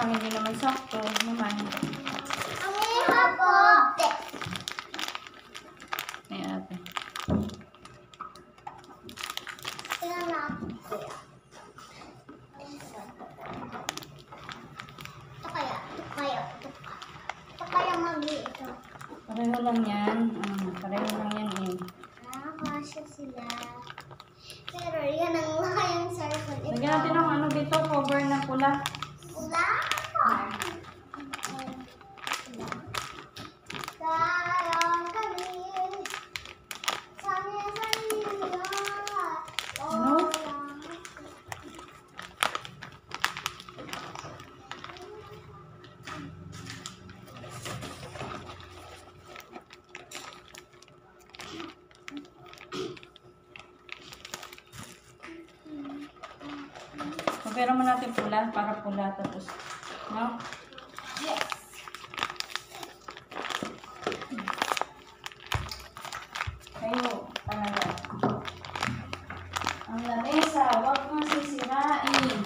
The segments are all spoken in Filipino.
lang, hindi naman sakto naman. Ang po. Ay, ate. Tingnan natin. Ito kaya mag-ito. Pareho lang yan. Pareho lang yan eh. Kasya sila. Pero yan ang mga yung circle. Lagyan natin ng ano dito, cover na pula. Pula? Sayang kami. Sana sa iyo. Ano? Pero mo natin pula para pula tapos, no? Yes. Kayo, talaga. Ang lamesa, huwag mo sisirain.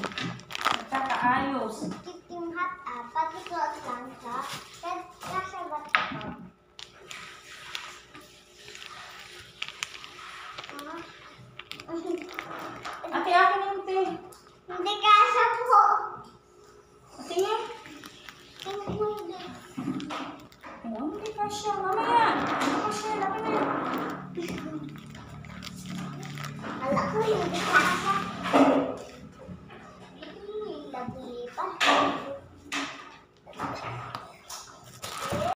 Magkakaayos. Yung hot pati close lang siya. Kasabat ko. Ate, akin yung te. Hindi kasya po. Ate nga. Hindi. Oo, hindi ka siya. Mamaya. Hindi ka siya. Laki na yun.